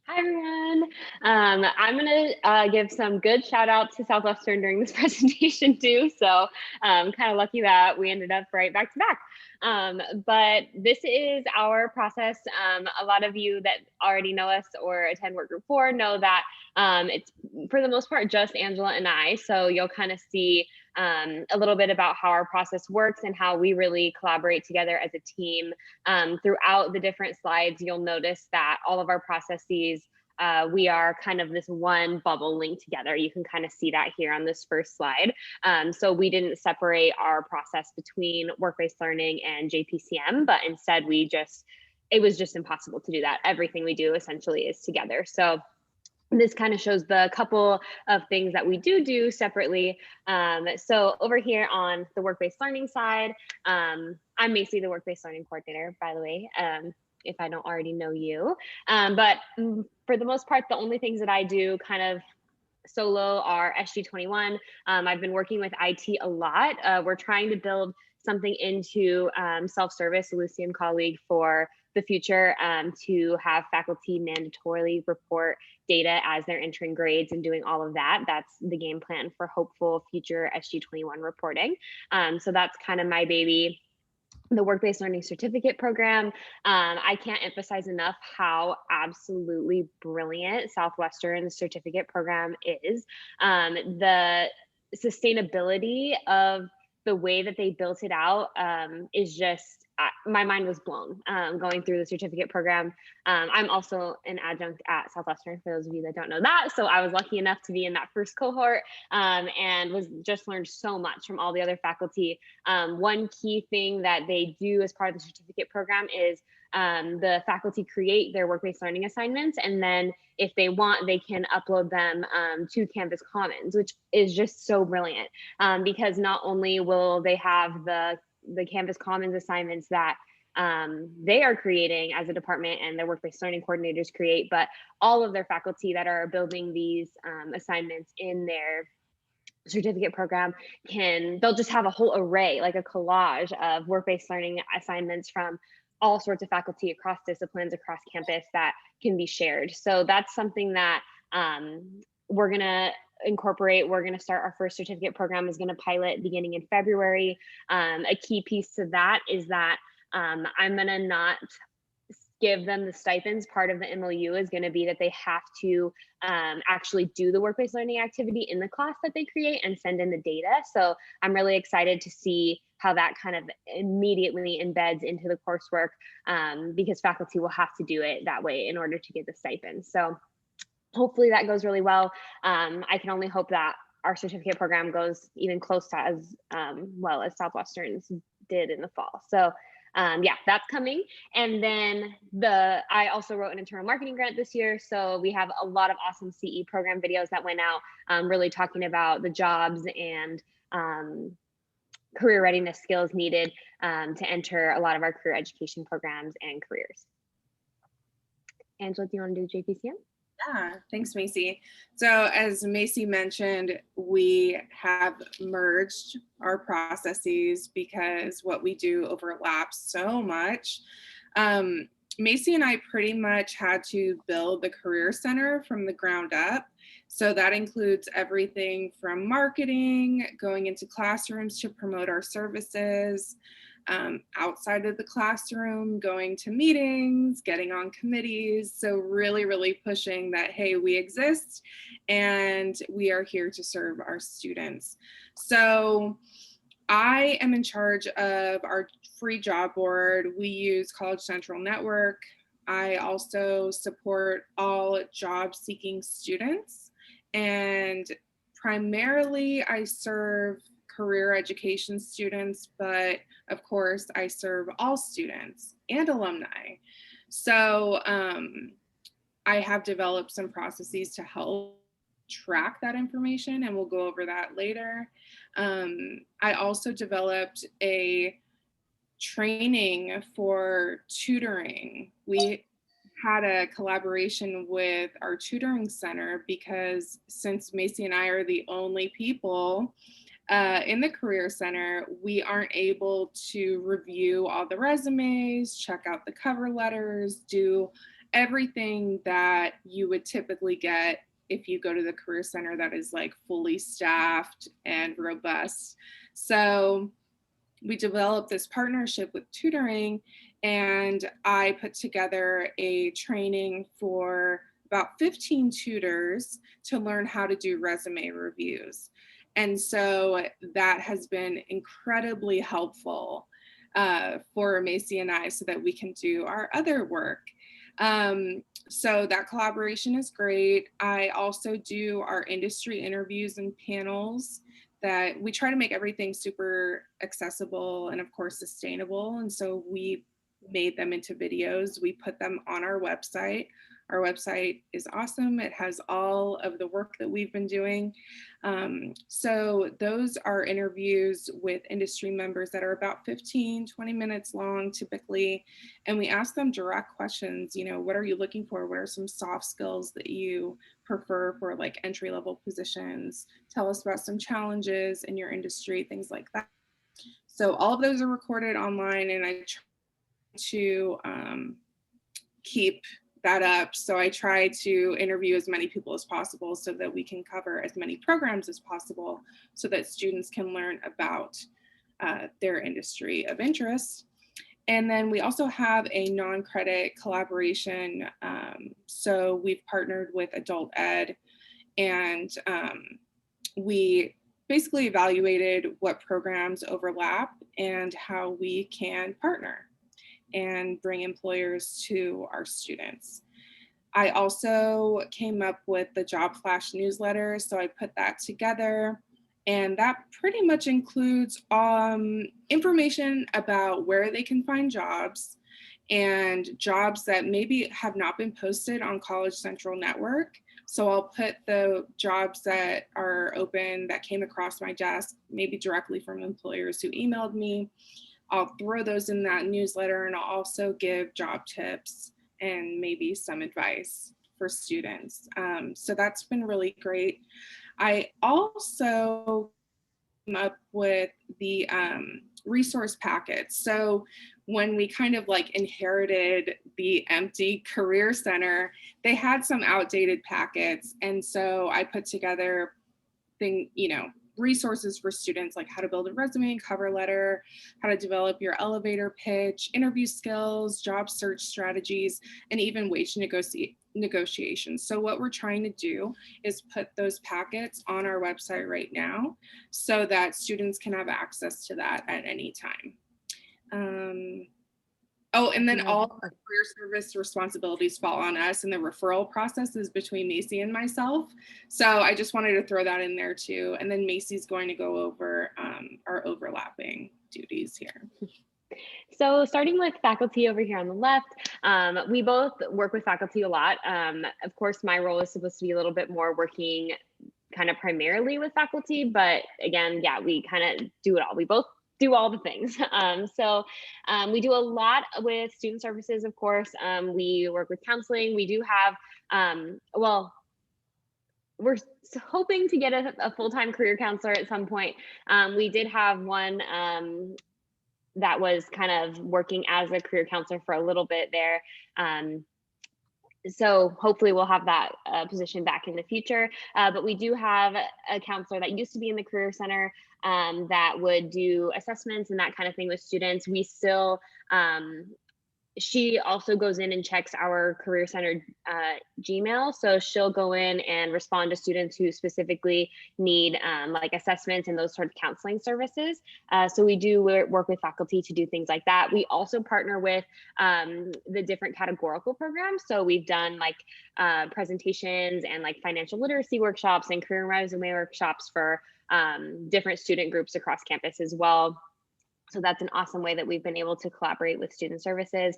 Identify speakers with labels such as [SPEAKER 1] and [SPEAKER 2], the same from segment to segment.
[SPEAKER 1] Hi, everyone. I'm going to give some good shout out to Southwestern during this presentation too. So kind of lucky that we ended up right back to back. But this is our process. A lot of you that already know us or attend Work Group 4 know that it's for the most part just Angela and I. So you'll kind of see a little bit about how our process works and how we really collaborate together as a team. Throughout the different slides, you'll notice that all of our processes, we are kind of this one bubble linked together. You can kind of see that here on this first slide. So we didn't separate our process between work-based learning and JPCM, but instead it was just impossible to do that. Everything we do essentially is together. So this kind of shows the couple of things that we do separately. So over here on the work-based learning side, I'm Macy, the work-based learning coordinator, by the way, if I don't already know you. But for the most part, the only things that I do kind of solo are SG21. I've been working with IT a lot. We're trying to build something into self-service, a Lucian colleague, for the future, to have faculty mandatorily report data as they're entering grades and doing all of that. That's the game plan for hopeful future SG21 reporting. So that's kind of my baby. The work-based learning certificate program. I can't emphasize enough how absolutely brilliant Southwestern's certificate program is. The sustainability of the way that they built it out is just, my mind was blown going through the certificate program. I'm also an adjunct at Southwestern, for those of you that don't know that. So I was lucky enough to be in that first cohort and just learned so much from all the other faculty. One key thing that they do as part of the certificate program is the faculty create their work-based learning assignments, and then if they want, they can upload them to Canvas Commons, which is just so brilliant because not only will they have the Canvas Commons assignments that they are creating as a department and their work-based learning coordinators create, but all of their faculty that are building these assignments in their certificate program they'll just have a whole array, like a collage of work-based learning assignments from all sorts of faculty across disciplines, across campus, that can be shared. So that's something that we're gonna incorporate. We're gonna start our first certificate program, is gonna pilot beginning in February. A key piece to that is that I'm gonna not give them the stipends. Part of the MOU is going to be that they have to actually do the work-based learning activity in the class that they create and send in the data. So I'm really excited to see how that kind of immediately embeds into the coursework because faculty will have to do it that way in order to get the stipend. So hopefully that goes really well. I can only hope that our certificate program goes even close to as well as Southwestern's did in the fall. So yeah, that's coming. And then I also wrote an internal marketing grant this year. So we have a lot of awesome CE program videos that went out, really talking about the jobs and career readiness skills needed to enter a lot of our career education programs and careers. Angela, do you want to do JPCM?
[SPEAKER 2] Yeah, thanks, Macy. So as Macy mentioned, we have merged our processes because what we do overlaps so much. Macy and I pretty much had to build the Career Center from the ground up. So that includes everything from marketing, going into classrooms to promote our services, outside of the classroom, going to meetings, getting on committees. So really, really pushing that, hey, we exist and we are here to serve our students. So I am in charge of our free job board. We use College Central Network. I also support all job-seeking students, and primarily I serve career education students, but of course I serve all students and alumni. So I have developed some processes to help track that information, and we'll go over that later. I also developed a training for tutoring. We had a collaboration with our tutoring center because since Macy and I are the only people in the Career Center, we aren't able to review all the resumes, check out the cover letters, do everything that you would typically get if you go to the Career Center that is like fully staffed and robust. So we developed this partnership with tutoring, and I put together a training for about 15 tutors to learn how to do resume reviews. And so that has been incredibly helpful for Macy and I so that we can do our other work. So that collaboration is great. I also do our industry interviews and panels that we try to make everything super accessible and of course sustainable. And so we made them into videos. We put them on our website. Our website is awesome. It has all of the work that we've been doing. So those are interviews with industry members that are about 15, 20 minutes long typically. And we ask them direct questions, you know, what are you looking for? What are some soft skills that you prefer for like entry-level positions? Tell us about some challenges in your industry, things like that. So all of those are recorded online, and I try to keep that up. So I try to interview as many people as possible so that we can cover as many programs as possible so that students can learn about their industry of interest. And then we also have a non-credit collaboration. So we've partnered with Adult Ed, and we basically evaluated what programs overlap and how we can partner and bring employers to our students. I also came up with the Job Flash newsletter, so I put that together, and that pretty much includes information about where they can find jobs and jobs that maybe have not been posted on College Central Network. So I'll put the jobs that are open that came across my desk, maybe directly from employers who emailed me. I'll throw those in that newsletter, and I'll also give job tips and maybe some advice for students. So that's been really great. I also came up with the resource packets. So when we kind of like inherited the empty Career Center, they had some outdated packets. And so I put together resources for students, like how to build a resume and cover letter, how to develop your elevator pitch, interview skills, job search strategies, and even wage negotiations. So what we're trying to do is put those packets on our website right now so that students can have access to that at any time. Oh, and then all the career service responsibilities fall on us, and the referral process is between Macy and myself. So I just wanted to throw that in there too. And then Macy's going to go over our overlapping duties here.
[SPEAKER 1] So starting with faculty over here on the left, we both work with faculty a lot. Of course, my role is supposed to be a little bit more working kind of primarily with faculty, but again, yeah, we kind of do it all. We both do all the things. We do a lot with student services, of course. We work with counseling. We do have, we're hoping to get a full-time career counselor at some point. We did have one that was kind of working as a career counselor for a little bit there. So hopefully we'll have that position back in the future. But we do have a counselor that used to be in the Career Center that would do assessments and that kind of thing with students. We still, she also goes in and checks our Career Center Gmail. So she'll go in and respond to students who specifically need like assessments and those sort of counseling services. So we do work with faculty to do things like that. We also partner with the different categorical programs. So we've done like presentations and like financial literacy workshops and career resume workshops for different student groups across campus as well. So that's an awesome way that we've been able to collaborate with student services.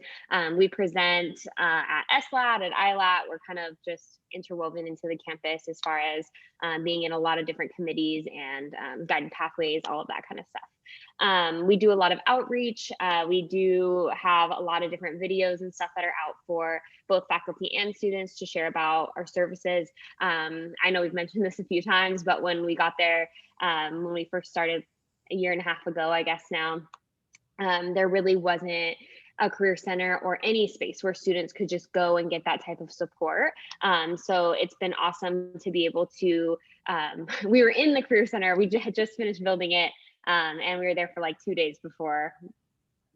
[SPEAKER 1] We present at SLAT, at ILAT. We're kind of just interwoven into the campus as far as being in a lot of different committees and guided pathways, all of that kind of stuff. We do a lot of outreach. We do have a lot of different videos and stuff that are out for both faculty and students to share about our services. I know we've mentioned this a few times, but when we got there, when we first started a year and a half ago, I guess now, there really wasn't a career center or any space where students could just go and get that type of support. So it's been awesome to be able to, we were in the career center, we had just finished building it, and we were there for like 2 days before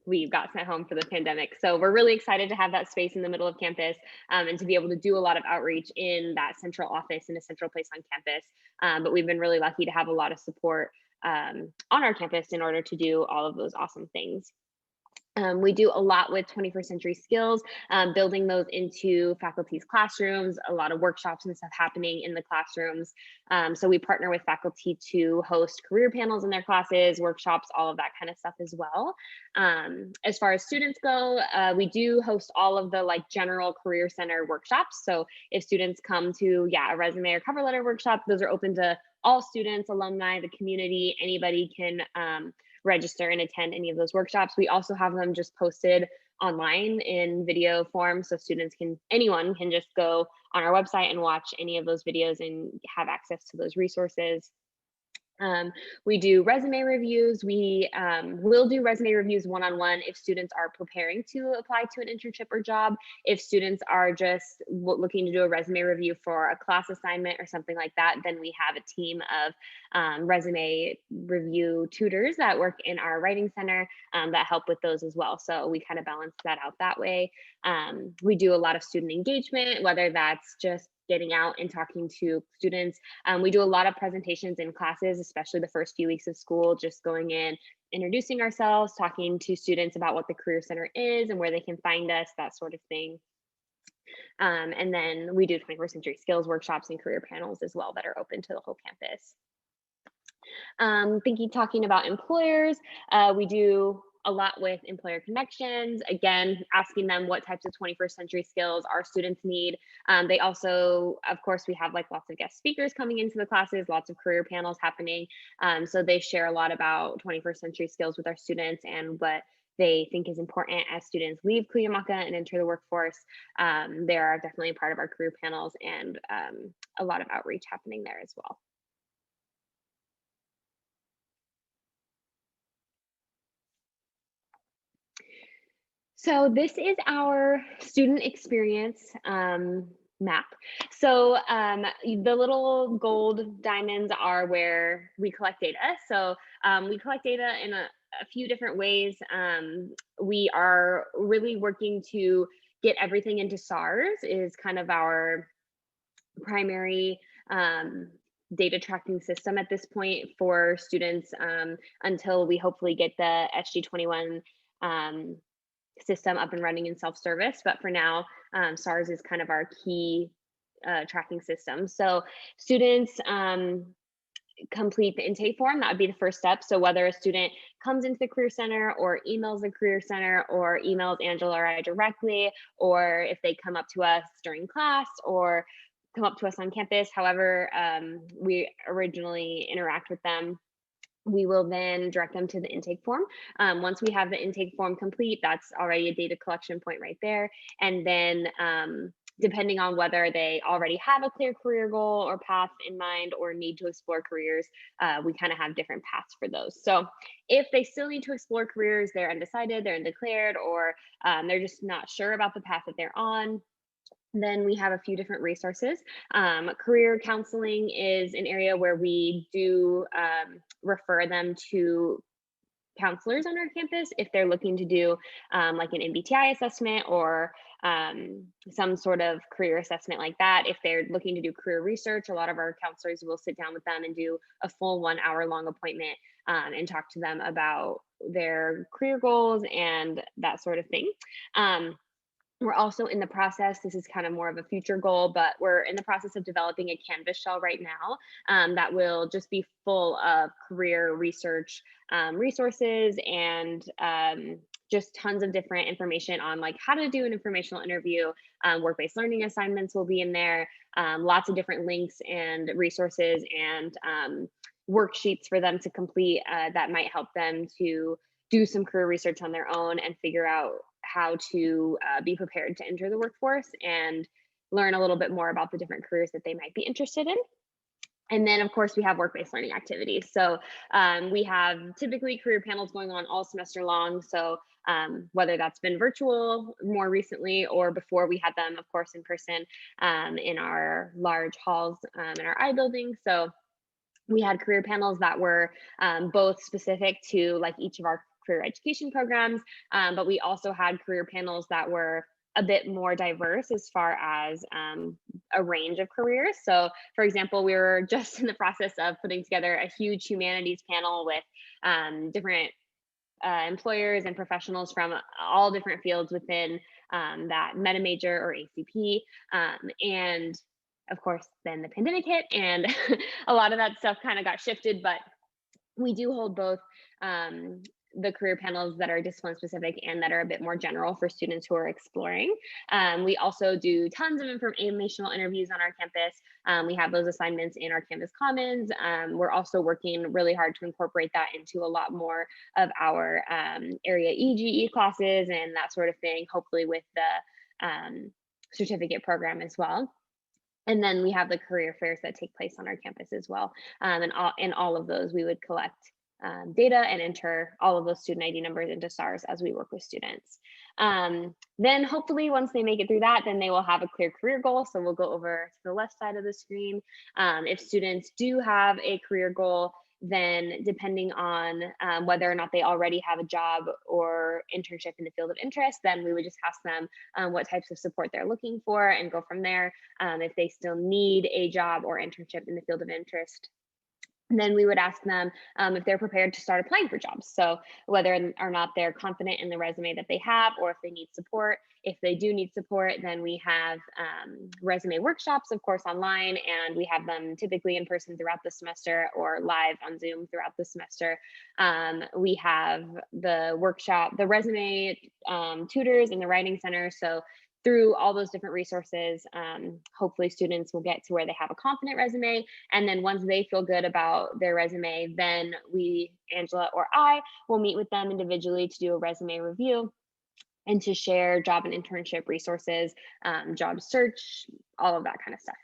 [SPEAKER 1] we got sent home for the pandemic. So we're really excited to have that space in the middle of campus, and to be able to do a lot of outreach in that central office, in a central place on campus. But we've been really lucky to have a lot of support on our campus in order to do all of those awesome things. We do a lot with 21st century skills, building those into faculty's classrooms, a lot of workshops and stuff happening in the classrooms. So we partner with faculty to host career panels in their classes, workshops, all of that kind of stuff as well. As far as students go, we do host all of the like general career center workshops. So if students come to, a resume or cover letter workshop, those are open to all students, alumni, the community, anybody can register and attend any of those workshops. We also have them just posted online in video form, so anyone can just go on our website and watch any of those videos and have access to those resources. We do resume reviews. We will do resume reviews one-on-one if students are preparing to apply to an internship or job. If students are just looking to do a resume review for a class assignment or something like that, then we have a team of resume review tutors that work in our writing center that help with those as well. So we kind of balance that out that way. We do a lot of student engagement, whether that's just getting out and talking to students. We do a lot of presentations in classes, especially the first few weeks of school, just going in, introducing ourselves, talking to students about what the Career Center is and where they can find us, that sort of thing. And then we do 21st century skills workshops and career panels as well that are open to the whole campus. Talking about employers, we do a lot with employer connections, again, asking them what types of 21st century skills our students need. They also, of course, we have like lots of guest speakers coming into the classes, lots of career panels happening. So they share a lot about 21st century skills with our students and what they think is important as students leave Cuyamaca and enter the workforce. They are definitely a part of our career panels and a lot of outreach happening there as well. So this is our student experience map. So the little gold diamonds are where we collect data. So we collect data in a few different ways. We are really working to get everything into SARS is kind of our primary data tracking system at this point for students until we hopefully get the SG21 system up and running in self-service. But for now, SARS is kind of our key tracking system. So students complete the intake form. That would be the first step. So whether a student comes into the Career Center or emails the Career Center or emails Angela or I directly, or if they come up to us during class or come up to us on campus, however we originally interact with them, we will then direct them to the intake form. Once we have the intake form complete, that's already a data collection point right there. And then depending on whether they already have a clear career goal or path in mind or need to explore careers, we kind of have different paths for those. So if they still need to explore careers, they're undecided, they're undeclared, or they're just not sure about the path that they're on, then we have a few different resources. Career counseling is an area where we do refer them to counselors on our campus if they're looking to do like an MBTI assessment or some sort of career assessment like that. If they're looking to do career research, a lot of our counselors will sit down with them and do a full 1 hour long appointment and talk to them about their career goals and that sort of thing. We're also in the process, this is kind of more of a future goal, but we're in the process of developing a Canvas shell right now that will just be full of career research resources and just tons of different information on like how to do an informational interview. Work-based learning assignments will be in there, lots of different links and resources and worksheets for them to complete that might help them to do some career research on their own and figure out how to be prepared to enter the workforce and learn a little bit more about the different careers that they might be interested in. And then, of course, we have work-based learning activities. So we have typically career panels going on all semester long. So whether that's been virtual more recently or before we had them, of course, in person in our large halls in our I building. So we had career panels that were both specific to like each of our career education programs, but we also had career panels that were a bit more diverse as far as a range of careers. So, for example, we were just in the process of putting together a huge humanities panel with different employers and professionals from all different fields within that meta major or ACP. And of course, then the pandemic hit and a lot of that stuff kind of got shifted, but we do hold both the career panels that are discipline specific and that are a bit more general for students who are exploring. We also do tons of informational interviews on our campus. We have those assignments in our campus commons. We're also working really hard to incorporate that into a lot more of our area EGE classes and that sort of thing, hopefully with the certificate program as well. And then we have the career fairs that take place on our campus as well. And all of those, we would collect data and enter all of those student ID numbers into SARS as we work with students. Then hopefully once they make it through that, then they will have a clear career goal. So we'll go over to the left side of the screen. If students do have a career goal, then depending on whether or not they already have a job or internship in the field of interest, then we would just ask them what types of support they're looking for and go from there. If they still need a job or internship in the field of interest, then we would ask them if they're prepared to start applying for jobs. So whether or not they're confident in the resume that they have, or if they need support. If they do need support, then we have resume workshops, of course, online, and we have them typically in person throughout the semester or live on Zoom throughout the semester. We have the workshop, the resume tutors in the writing center. So through all those different resources, hopefully students will get to where they have a confident resume. And then once they feel good about their resume, then we, Angela or I, will meet with them individually to do a resume review and to share job and internship resources, job search, all of that kind of stuff.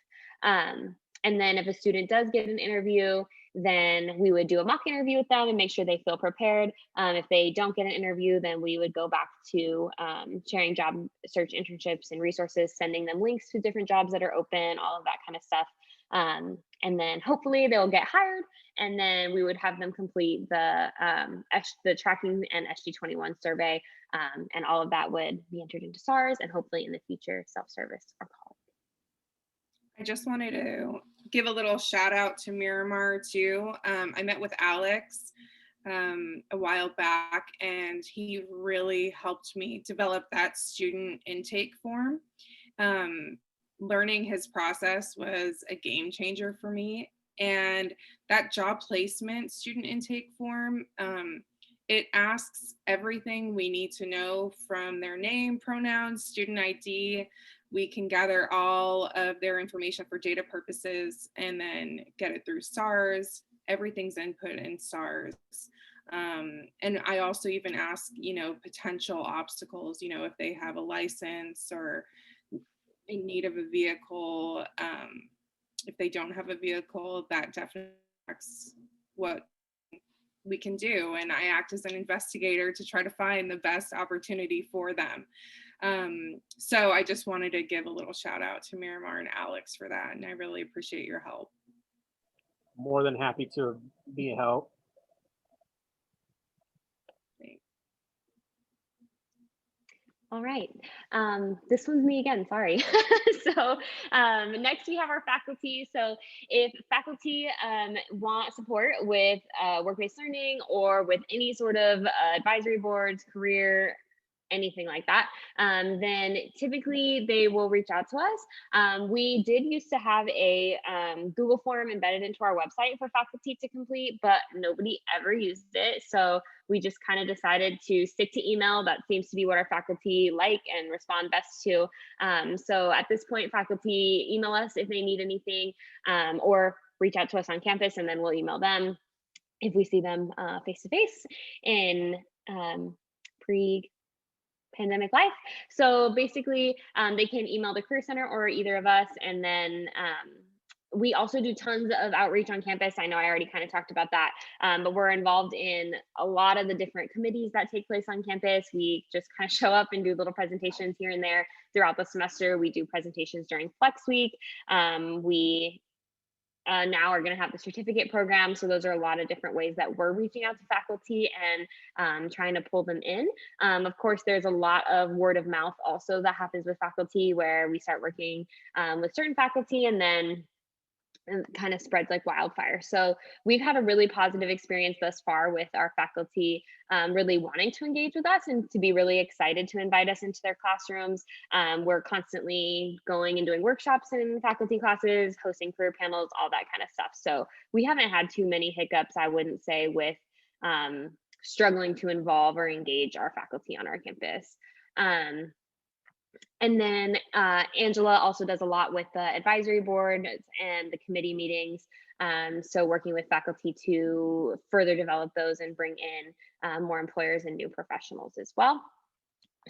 [SPEAKER 1] And then if a student does get an interview, then we would do a mock interview with them and make sure they feel prepared. If they don't get an interview, then we would go back to sharing job search internships and resources, sending them links to different jobs that are open, all of that kind of stuff. And then hopefully they'll get hired, and then we would have them complete the tracking and SG21 survey, and all of that would be entered into SARS and hopefully in the future self-service or call.
[SPEAKER 2] I just wanted to give a little shout out to Miramar too. I met with Alex a while back, and he really helped me develop that student intake form. Learning his process was a game changer for me. And that job placement student intake form, it asks everything we need to know from their name, pronouns, student ID. We can gather all of their information for data purposes and then get it through SARS. Everything's input in SARS. And I also even ask, potential obstacles, if they have a license or in need of a vehicle. If they don't have a vehicle, that definitely affects what we can do. And I act as an investigator to try to find the best opportunity for them. So I just wanted to give a little shout out to Miramar and Alex for that. And I really appreciate your help.
[SPEAKER 3] More than happy to be a help.
[SPEAKER 2] Thanks.
[SPEAKER 1] All right, this one's me again, sorry. So next we have our faculty. So if faculty want support with work-based learning or with any sort of advisory boards, career, anything like that, then typically they will reach out to us. We did used to have a Google form embedded into our website for faculty to complete, but nobody ever used it. So we just kind of decided to stick to email. That seems to be what our faculty like and respond best to. So at this point, faculty email us if they need anything, or reach out to us on campus, and then we'll email them if we see them face-to-face in pre-pandemic life. So basically, they can email the Career Center or either of us, and then we also do tons of outreach on campus. I know I already kind of talked about that, but we're involved in a lot of the different committees that take place on campus. We just kind of show up and do little presentations here and there throughout the semester. We do presentations during Flex Week. We now are going to have the certificate program. So those are a lot of different ways that we're reaching out to faculty and trying to pull them in. Of course, there's a lot of word of mouth also that happens with faculty, where we start working with certain faculty and then kind of spreads like wildfire. So we've had a really positive experience thus far with our faculty really wanting to engage with us and to be really excited to invite us into their classrooms. We're constantly going and doing workshops in faculty classes, hosting career panels, all that kind of stuff. So we haven't had too many hiccups, I wouldn't say, with struggling to involve or engage our faculty on our campus. And then Angela also does a lot with the advisory board and the committee meetings. So working with faculty to further develop those and bring in more employers and new professionals as well.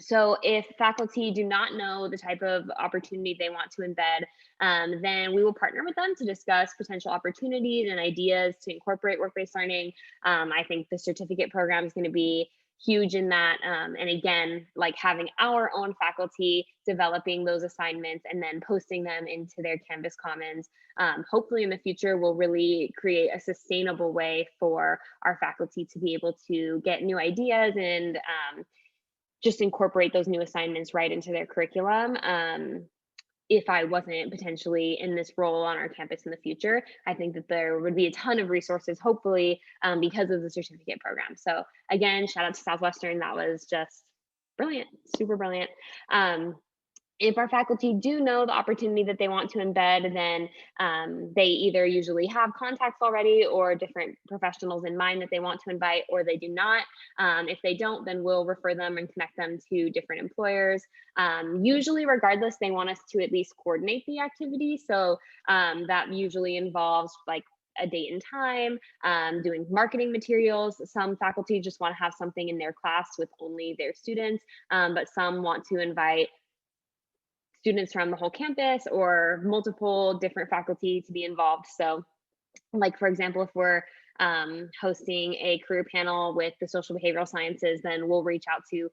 [SPEAKER 1] So if faculty do not know the type of opportunity they want to embed, then we will partner with them to discuss potential opportunities and ideas to incorporate work-based learning. I think the certificate program is going to be huge in that. And again, like having our own faculty developing those assignments and then posting them into their Canvas Commons, hopefully in the future will really create a sustainable way for our faculty to be able to get new ideas and just incorporate those new assignments right into their curriculum. If I wasn't potentially in this role on our campus in the future, I think that there would be a ton of resources, hopefully, because of the certificate program. So again, shout out to Southwestern. That was just brilliant, super brilliant. If our faculty do know the opportunity that they want to embed, then they either usually have contacts already or different professionals in mind that they want to invite, or they do not. If they don't, then we'll refer them and connect them to different employers. Usually, regardless, they want us to at least coordinate the activity. So that usually involves like a date and time, doing marketing materials. Some faculty just want to have something in their class with only their students, but some want to invite students from the whole campus or multiple different faculty to be involved. So like, for example, if we're hosting a career panel with the social behavioral sciences, then we'll reach out to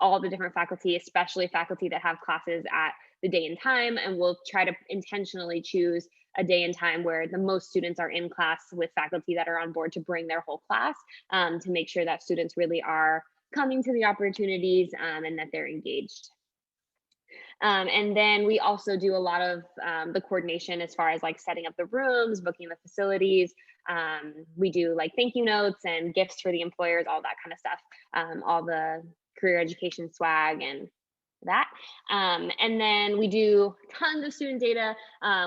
[SPEAKER 1] all the different faculty, especially faculty that have classes at the day and time, and we'll try to intentionally choose a day and time where the most students are in class with faculty that are on board to bring their whole class, to make sure that students really are coming to the opportunities and that they're engaged. And then we also do a lot of the coordination as far as like setting up the rooms, booking the facilities. We do like thank you notes and gifts for the employers, all that kind of stuff, all the career education swag and that. And then we do tons of student data.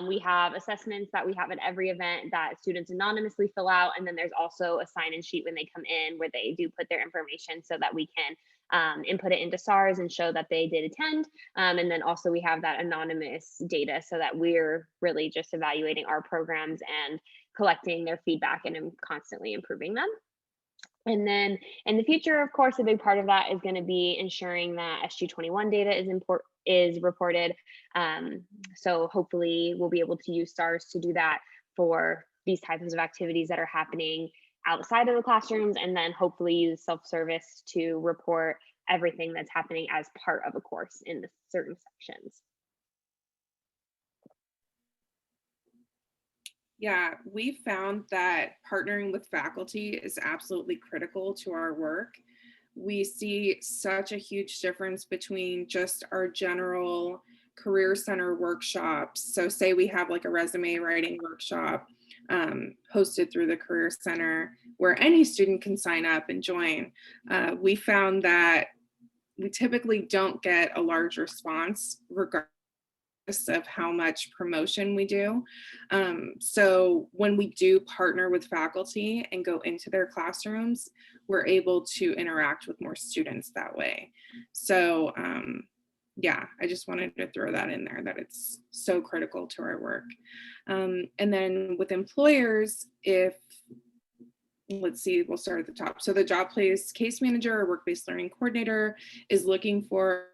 [SPEAKER 1] We have assessments that we have at every event that students anonymously fill out. And then there's also a sign-in sheet when they come in where they do put their information so that we can input it into SARS and show that they did attend. And then also we have that anonymous data so that we're really just evaluating our programs and collecting their feedback and constantly improving them. And then in the future, of course, a big part of that is going to be ensuring that SG21 data is reported. So hopefully we'll be able to use SARS to do that for these types of activities that are happening outside of the classrooms, and then hopefully use self-service to report everything that's happening as part of a course in the certain sections.
[SPEAKER 2] Yeah, we found that partnering with faculty is absolutely critical to our work. We see such a huge difference between just our general career center workshops. So say we have like a resume writing workshop hosted through the Career Center where any student can sign up and join. We found that we typically don't get a large response regardless of how much promotion we do. So when we do partner with faculty and go into their classrooms, we're able to interact with more students that way. So yeah, I just wanted to throw that in there, that it's so critical to our work. And then with employers, let's see, we'll start at the top. So the job place case manager or work-based learning coordinator is looking for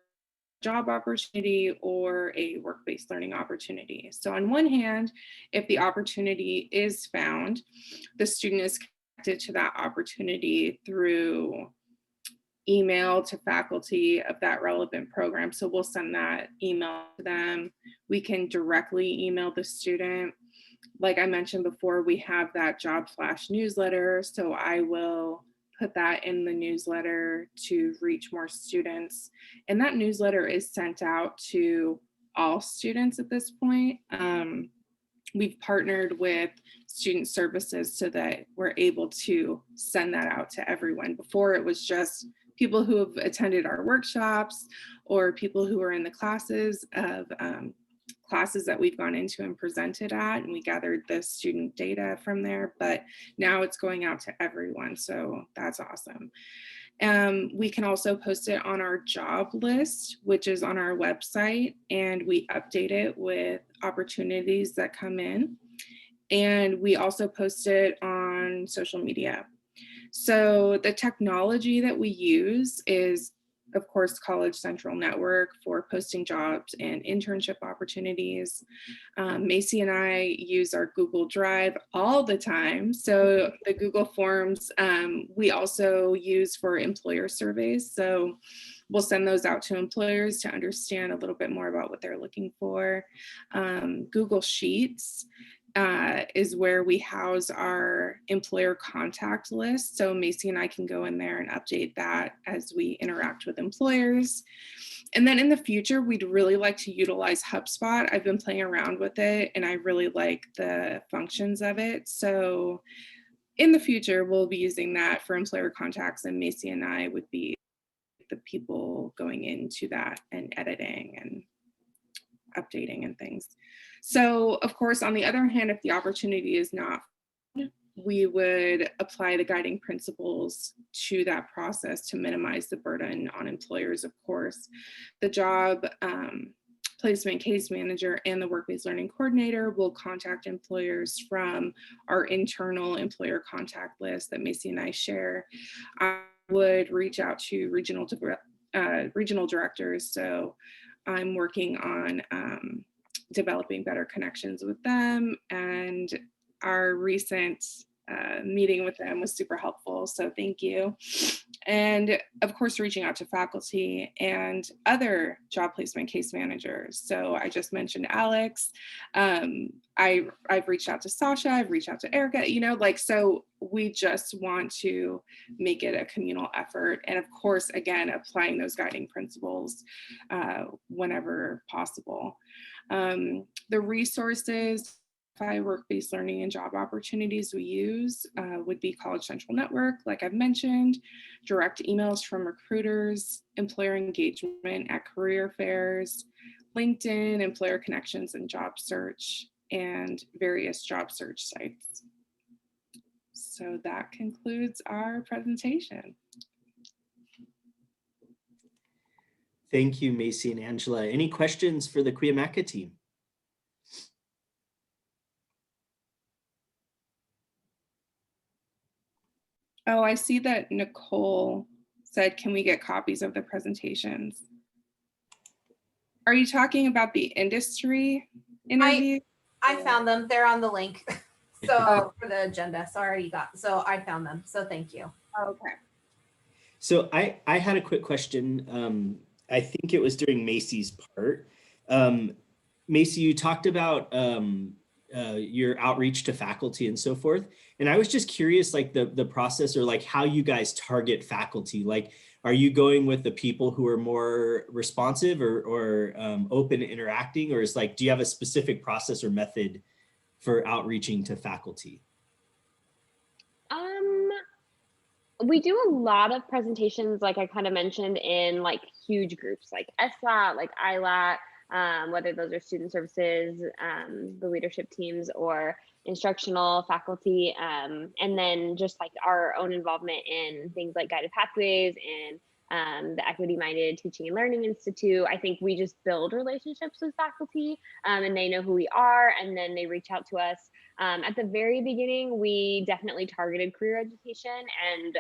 [SPEAKER 2] job opportunity or a work-based learning opportunity. So on one hand, if the opportunity is found, the student is connected to that opportunity through email to faculty of that relevant program. So we'll send that email to them. We can directly email the student. Like I mentioned before, we have that job flash newsletter. So I will put that in the newsletter to reach more students. And that newsletter is sent out to all students at this point. We've partnered with student services so that we're able to send that out to everyone. Before, it was just people who have attended our workshops or people who are in the classes of classes that we've gone into and presented at, and we gathered the student data from there, but now it's going out to everyone, so that's awesome. We can also post it on our job list, which is on our website, and we update it with opportunities that come in. And we also post it on social media. So the technology that we use is, of course, College Central Network for posting jobs and internship opportunities. Macy and I use our Google Drive all the time. So the Google Forms we also use for employer surveys. So we'll send those out to employers to understand a little bit more about what they're looking for. Google Sheets is where we house our employer contact list. So Macy and I can go in there and update that as we interact with employers. And then in the future, we'd really like to utilize HubSpot. I've been playing around with it and I really like the functions of it. So in the future, we'll be using that for employer contacts, and Macy and I would be the people going into that and editing and updating and things. So of course, on the other hand, if the opportunity is not, we would apply the guiding principles to that process to minimize the burden on employers. Of course, the job placement case manager and the work-based learning coordinator will contact employers from our internal employer contact list that Macy and I share. I would reach out to regional directors. So I'm working on developing better connections with them, and our recent meeting with them was super helpful, so thank you. And of course, reaching out to faculty and other job placement case managers. So I just mentioned Alex. I've reached out to Sasha, I've reached out to Erica, you know, like, so we just want to make it a communal effort. And of course, again, applying those guiding principles whenever possible. The resources, work-based learning and job opportunities we use would be College Central Network, like I've mentioned, direct emails from recruiters, employer engagement at career fairs, LinkedIn, employer connections and job search, and various job search sites. So that concludes our presentation.
[SPEAKER 4] Thank you, Macy and Angela. Any questions for the Cuyamaca team?
[SPEAKER 2] Oh, I see that Nicole said, can we get copies of the presentations? Are you talking about the industry interview?
[SPEAKER 5] I found them. They're on the link. So for the agenda, sorry, so I found them. So thank you.
[SPEAKER 2] Okay.
[SPEAKER 4] So I had a quick question. I think it was during Macy's part. Macy, you talked about your outreach to faculty and so forth. And I was just curious, like the process, or like how you guys target faculty. Like, are you going with the people who are more responsive or open to interacting, or is like, do you have a specific process or method for outreaching to faculty?
[SPEAKER 1] We do a lot of presentations, like I kind of mentioned, in like huge groups like SLAT, like ILAT, whether those are student services, the leadership teams, or instructional faculty, and then just like our own involvement in things like Guided Pathways and the Equity Minded Teaching and Learning Institute. I think we just build relationships with faculty, and they know who we are, and then they reach out to us. At the very beginning, we definitely targeted career education, and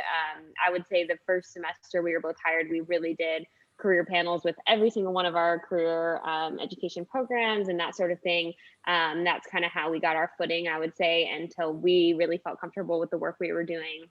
[SPEAKER 1] I would say the first semester we were both hired, we really did career panels with every single one of our career education programs and that sort of thing. That's kind of how we got our footing, I would say, until we really felt comfortable with the work we were doing.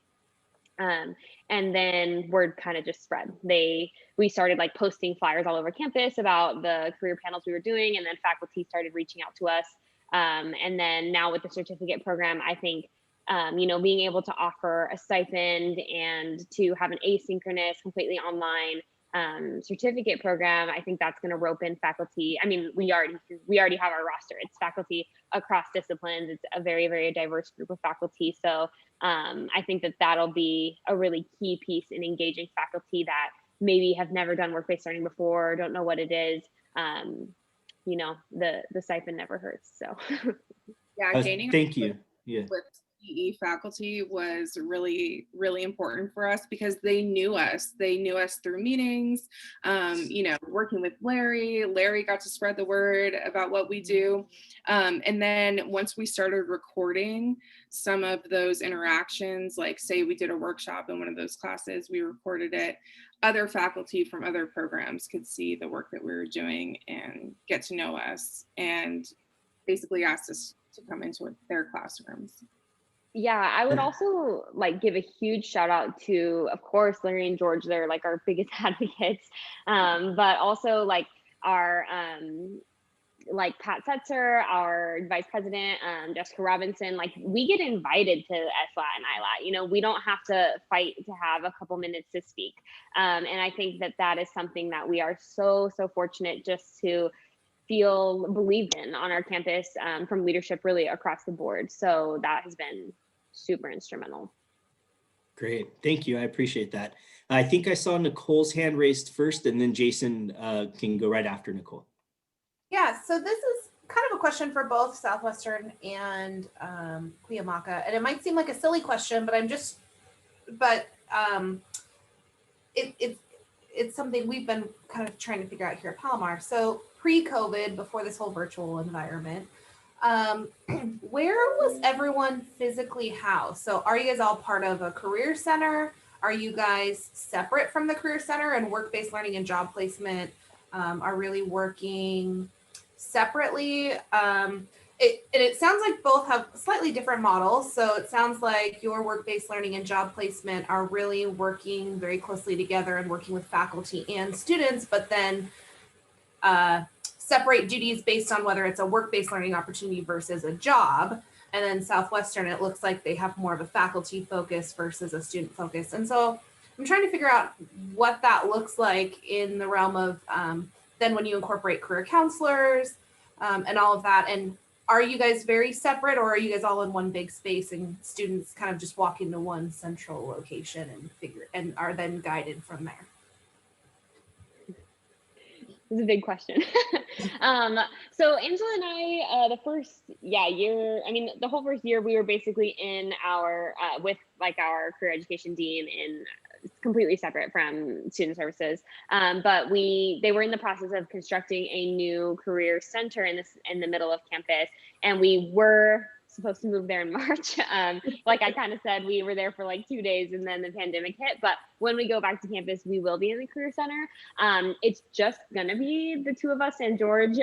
[SPEAKER 1] And then word kind of just spread. We started like posting flyers all over campus about the career panels we were doing, and then faculty started reaching out to us. And then now with the certificate program, I think being able to offer a stipend and to have an asynchronous, completely online certificate program, I think that's going to rope in faculty. I mean, we already have our roster. It's faculty across disciplines. It's a very, very diverse group of faculty. So I think that'll be a really key piece in engaging faculty that maybe have never done work-based learning before, don't know what it is. The stipend never hurts. So
[SPEAKER 2] yeah, gaining
[SPEAKER 4] thank you. Yeah.
[SPEAKER 2] With PE faculty was really, really important for us because they knew us. They knew us through meetings, working with Larry. Larry got to spread the word about what we do. And then once we started recording some of those interactions, like say we did a workshop in one of those classes, we recorded it. Other faculty from other programs could see the work that we were doing and get to know us and basically asked us to come into their classrooms.
[SPEAKER 1] Yeah, I would also give a huge shout out to, of course, Larry and George. They're like our biggest advocates, but also our Pat Setzer, our vice president, Jessica Robinson. We get invited to SLAT and ILAT. We don't have to fight to have a couple minutes to speak, and I think that is something that we are so fortunate just to feel believed in on our campus from leadership really across the board. So that has been super instrumental.
[SPEAKER 4] Great. Thank you. I appreciate that. I think I saw Nicole's hand raised first, and then Jason can go right after Nicole.
[SPEAKER 5] Yeah, so this is kind of a question for both Southwestern and Cuyamaca. And it might seem like a silly question, but it's something we've been kind of trying to figure out here at Palomar. So pre-COVID, before this whole virtual environment, where was everyone physically housed? So are you guys all part of a career center? Are you guys separate from the career center, and work-based learning and job placement are really working separately? It sounds like both have slightly different models. So it sounds like your work-based learning and job placement are really working very closely together and working with faculty and students, but then separate duties based on whether it's a work-based learning opportunity versus a job. And then Southwestern, it looks like they have more of a faculty focus versus a student focus. And so I'm trying to figure out what that looks like in the realm of then when you incorporate career counselors and all of that. And are you guys very separate, or are you guys all in one big space and students kind of just walk into one central location and are then guided from there?
[SPEAKER 1] It's a big question. So Angela and I, the whole first year we were basically in our, with our career education dean in completely separate from student services. But they were in the process of constructing a new career center in the middle of campus. And we were supposed to move there in March. Like I kind of said, we were there for 2 days and then the pandemic hit. But when we go back to campus, we will be in the career center. It's just gonna be the two of us and George,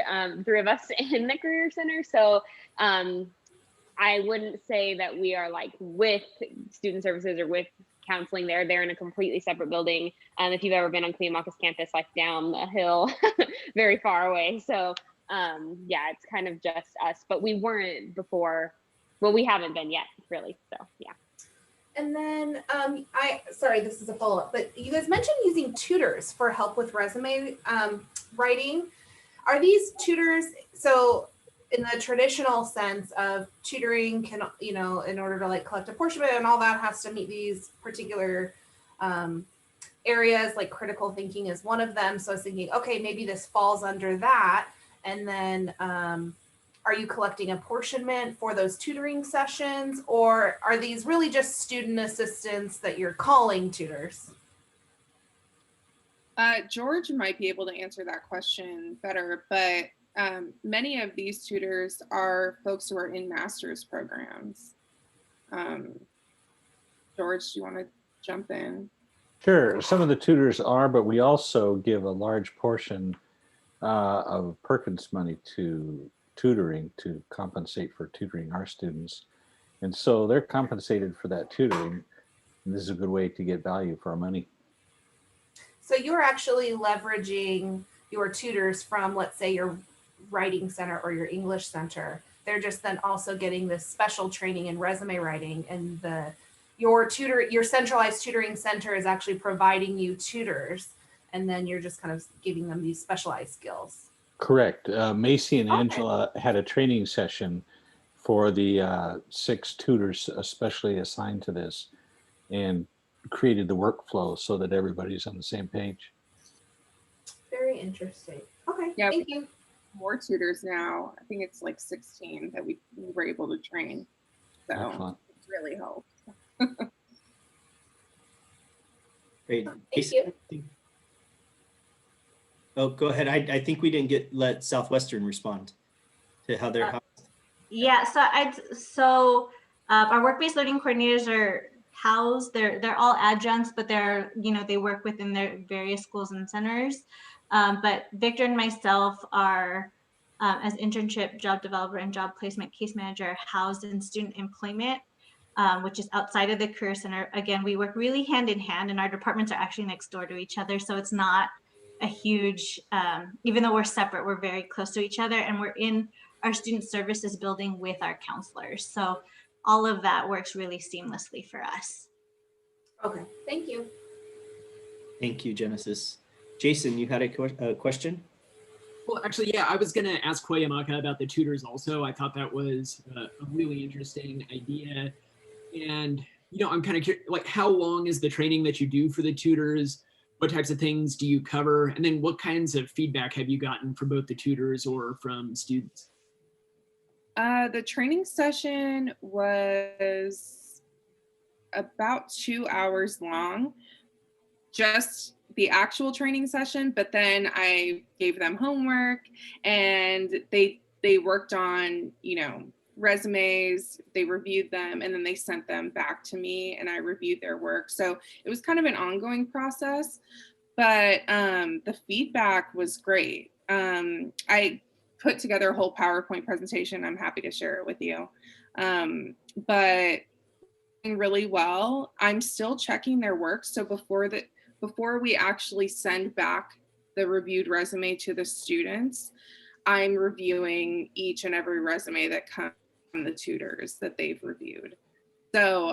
[SPEAKER 1] three of us in the career center. So I wouldn't say that we are with student services or with counseling there. They're in a completely separate building. If you've ever been on Cuyamaca's campus, down the hill, very far away. So yeah, it's kind of just us, but we weren't before. Well, we haven't been yet, really. So yeah.
[SPEAKER 5] And then sorry, this is a follow-up, but you guys mentioned using tutors for help with resume writing. Are these tutors, so in the traditional sense of tutoring can, in order to collect apportionment and all that has to meet these particular areas, critical thinking is one of them. So I was thinking, okay, maybe this falls under that. And then are you collecting apportionment for those tutoring sessions, or are these really just student assistants that you're calling tutors?
[SPEAKER 2] George might be able to answer that question better, but many of these tutors are folks who are in master's programs. George, do you want to jump in?
[SPEAKER 6] Sure, some of the tutors are, but we also give a large portion of Perkins money to tutoring to compensate for tutoring our students. And so they're compensated for that tutoring. And this is a good way to get value for our money.
[SPEAKER 5] So you're actually leveraging your tutors from, let's say, your writing center or your English center. They're just then also getting this special training in resume writing, and your centralized tutoring center is actually providing you tutors, and then you're just kind of giving them these specialized skills.
[SPEAKER 6] Correct. Macy and
[SPEAKER 5] Okay.
[SPEAKER 6] Angela had a training session for the 6 tutors especially assigned to this, and created the workflow so that everybody's on the same page.
[SPEAKER 5] Very interesting. Okay,
[SPEAKER 2] Yeah.
[SPEAKER 5] thank you.
[SPEAKER 2] More tutors now. I think it's like 16 that we were able to train. So
[SPEAKER 6] Excellent.
[SPEAKER 2] it's really helped.
[SPEAKER 4] Great.
[SPEAKER 5] Thank
[SPEAKER 4] Jason,
[SPEAKER 5] you.
[SPEAKER 4] Oh, go ahead. I think we didn't let Southwestern respond to how they're housed.
[SPEAKER 7] Yeah, so our work-based learning coordinators are housed. They're all adjuncts, but they work within their various schools and centers. But Victor and myself are, as internship, job developer, and job placement case manager, housed in student employment, which is outside of the career center. Again, we work really hand in hand, and our departments are actually next door to each other, so it's not a huge, even though we're separate, we're very close to each other, and we're in our student services building with our counselors. So all of that works really seamlessly for us.
[SPEAKER 5] Okay, thank you.
[SPEAKER 4] Thank you, Genesis. Jason, you had a question?
[SPEAKER 8] Well, actually, yeah, I was going to ask Cuyamaca about the tutors also. I thought that was a really interesting idea. And, I'm kind of curious, like, how long is the training that you do for the tutors? What types of things do you cover? And then what kinds of feedback have you gotten from both the tutors or from students?
[SPEAKER 2] The training session was about 2 hours long, just the actual training session, but then I gave them homework, and they worked on, resumes, they reviewed them, and then they sent them back to me, and I reviewed their work. So it was kind of an ongoing process, but the feedback was great. I put together a whole PowerPoint presentation. I'm happy to share it with you. But really well. I'm still checking their work. So before we actually send back the reviewed resume to the students, I'm reviewing each and every resume that comes from the tutors that they've reviewed. So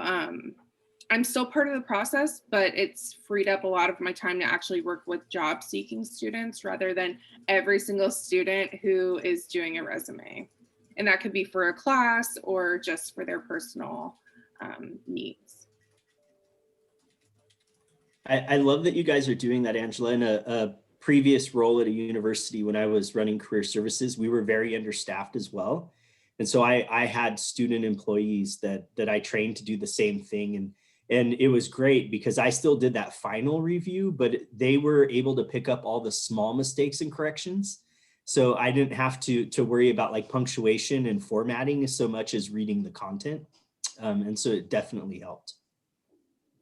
[SPEAKER 2] I'm still part of the process, but it's freed up a lot of my time to actually work with job seeking students rather than every single student who is doing a resume. And that could be for a class or just for their personal needs.
[SPEAKER 4] I love that you guys are doing that, Angela. In a previous role at a university, when I was running career services, we were very understaffed as well. And so I had student employees that I trained to do the same thing. And it was great because I still did that final review, but they were able to pick up all the small mistakes and corrections. So I didn't have to worry about like punctuation and formatting so much as reading the content. And so it definitely helped.